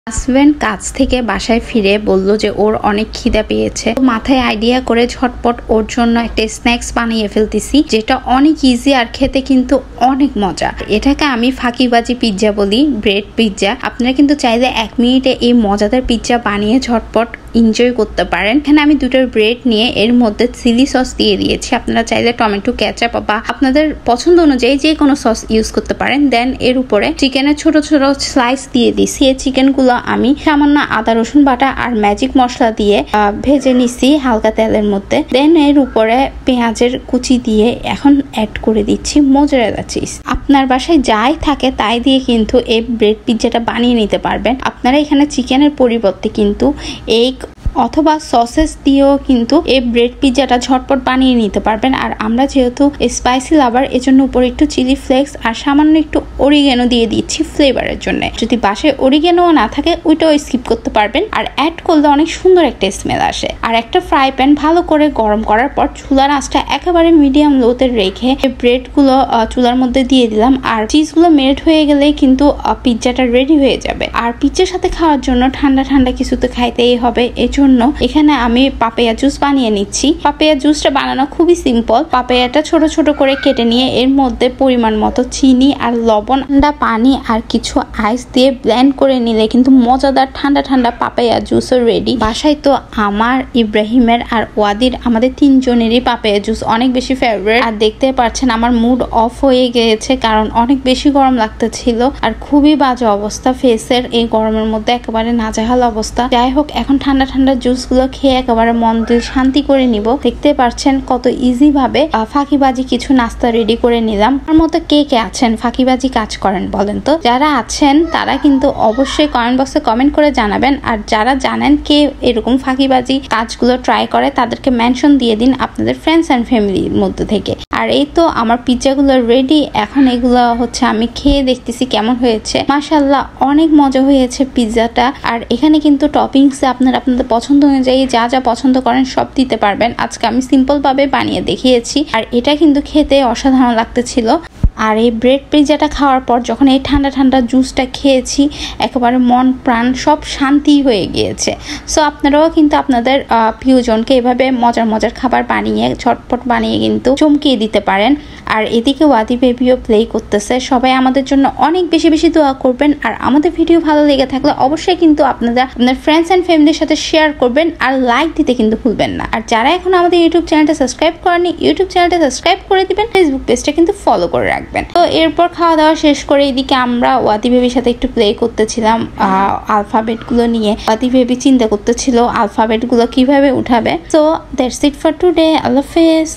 Husband কাজ থেকে বাসায় ফিরে বলল যে ওর অনেক খিদা পেয়েছে। মাথায় আইডিয়া করে ঝটপট ওর জন্য একটা স্ন্যাক্স বানিয়ে ফেলতেছি, যেটা অনেক ইজি আর খেতে কিন্তু অনেক মজা। এটাকে আমি ফাঁকিবাজি পিৎজা বলি, ব্রেড পিৎজা। আপনারা কিন্তু চাইলে 1 মিনিটে এই মজাদার পিৎজা বানিয়ে ঝটপট এনজয় করতে পারেন। এখানে আমি 2টা ব্রেড নিয়ে এর মধ্যে চিলি সস দিয়ে দিয়েছি। আপনারা চাইলে টমেটো কেচাপ বা আপনাদের পছন্দ অনুযায়ী যে কোনো সস ইউজ করতে পারেন। দেন এর উপরে চিকেনের ছোট ছোট স্লাইস দিয়ে দিছি। এই চিকেন গুলো আমি সামান্য আদা রসুন বাটা আর ম্যাজিক মশলা দিয়ে ভেজে নিছি হালকা তেলের মধ্যে। দেন এর উপরে পেঁয়াজের কুচি দিয়ে এখন অ্যাড করে দিচ্ছি মোজারেলা চিজ। আপনার বাসায় যাই থাকে তাই দিয়ে কিন্তু এই ব্রেড পিৎজাটা বানিয়ে নিতে পারবেন। আপনারা এখানে চিকেনের পরিবর্তে কিন্তু এই অথবা সসেস দিয়েও কিন্তু এই ব্রেড পিৎজাটা ঝটপট বানিয়ে নিতে পারবেন। আর আমরা যেহেতু স্পাইসি লাভার, এজন্য উপরে একটু চিলি ফ্লেক্স আর সামান্য একটু অরিগেনো দিয়ে দিচ্ছি ফ্লেভারের জন্য। যদি বাসায় অরিগেনো না থাকে ওইটাও স্কিপ করতে পারবেন, আর অ্যাড করলে অনেক সুন্দর একটা স্মেল আসে। আর একটা ফ্রাই প্যান ভালো করে গরম করার পর চুলার আঁচটা একেবারে মিডিয়াম লোতে রেখে এই ব্রেড গুলো চুলার মধ্যে দিয়ে দিলাম। আর চিজগুলো মেল্ট হয়ে গেলেই কিন্তু পিৎজাটা রেডি হয়ে যাবে। আর পিৎজার সাথে খাওয়ার জন্য ঠান্ডা ঠান্ডা কিছু তো খাইতেই হবে, জন্য এখানে আমি পাপায়া জুস বানিয়ে নিচ্ছি। পাপায়া জুসটা বানানো খুবই সিম্পল। পাপায়াটা ছোট ছোট করে কেটে নিয়ে এর মধ্যে পরিমাণ মতো চিনি আর লবণ, ঠান্ডা পানি আর কিছু আইস দিয়ে ব্লেন্ড করে নিলে কিন্তু মজাদার ঠান্ডা ঠান্ডা পাপায়া জুসও রেডি। বাসায় তো আমার, ইব্রাহিমের আর ওয়াদির, আমাদের 3 জনেরই পাপায়া জুস অনেক বেশি ফেভারিট। আর দেখতে পাচ্ছেন আমার মুড অফ হয়ে গিয়েছে, কারণ অনেক বেশি গরম লাগতেছিল আর খুবই বাজে অবস্থা ফেসের। এই গরমের মধ্যে একেবারে নাজেহাল অবস্থা। যাই হোক, এখন ঠান্ডা ঠান্ডা জুস গুলো খেয়ে একেবারে মন দিল শান্তি করে নিব। দেখতে পাচ্ছেন কত ইজি ভাবে ফাঁকিবাজি কিছু নাস্তা রেডি করে নিলাম। আমার মতো কে কে আছেন ফাঁকিবাজি কাজ করেন বলেন তো? যারা আছেন তারা কিন্তু অবশ্যই কমেন্ট বক্সে কমেন্ট করে জানাবেন। আর যারা জানেন কে এরকম ফাঁকিবাজি কাজগুলো ট্রাই করে তাদেরকে মেনশন দিয়ে দিন আপনাদের ফ্রেন্ডস এন্ড ফ্যামিলির মধ্যে থেকে। আর এই তো আমার পিৎজাগুলো রেডি। এখন এগুলো হচ্ছে আমি খেয়ে দেখতেছি কেমন হয়েছে। মাশাআল্লাহ, অনেক মজা হয়েছে পিৎজাটা। আর এখানে কিন্তু টপিংস আপনারা আপনাদের পছন্দ অনুযায়ী যা যা পছন্দ করেন সব দিতে পারবেন। আজকে আমি সিম্পল ভাবে বানিয়ে দেখিয়েছি, আর এটা কিন্তু খেতে অসাধারণ লাগতেছিল। আর এই ব্রেড পিৎজাটা খাওয়ার পর যখন এই ঠান্ডা ঠান্ডা জুসটা খেয়েছি, একেবারে মন প্রাণ সব শান্তি হয়ে গিয়েছে। সো আপনারাও কিন্তু আপনাদের প্রিয়জনকে এভাবে মজার মজার খাবার বানিয়ে ঝটপট বানিয়ে কিন্তু চমকিয়ে দিতে পারেন। আর এদিকে ওয়াদি বেবিও প্লে করতেছে। সবাই আমাদের জন্য অনেক বেশি বেশি দোয়া করবেন। আর আমাদের ভিডিও ভালো লেগে থাকলে অবশ্যই কিন্তু আপনারা আপনার ফ্রেন্ডস এন্ড ফ্যামিলির সাথে শেয়ার করবেন, আর লাইক দিতে কিন্তু ভুলবেন না। আর যারা এখন আমাদের ইউটিউব চ্যানেলটা সাবস্ক্রাইব করেনি, ইউটিউব চ্যানেলটা সাবস্ক্রাইব করে দিবেন, ফেসবুক পেজটা কিন্তু ফলো করে রাখবেন। তো এরপর খাওয়া দাওয়া শেষ করে এদিকে আমরা ওয়াদি বেবির সাথে একটু প্লে করতেছিলাম আলফাবেট গুলো নিয়ে। ওয়াদি বেবি চিন্তা করতেছিল আলফাবেট গুলো কিভাবে উঠাবে। So that's it for today. আল্লাহ হাফেজ।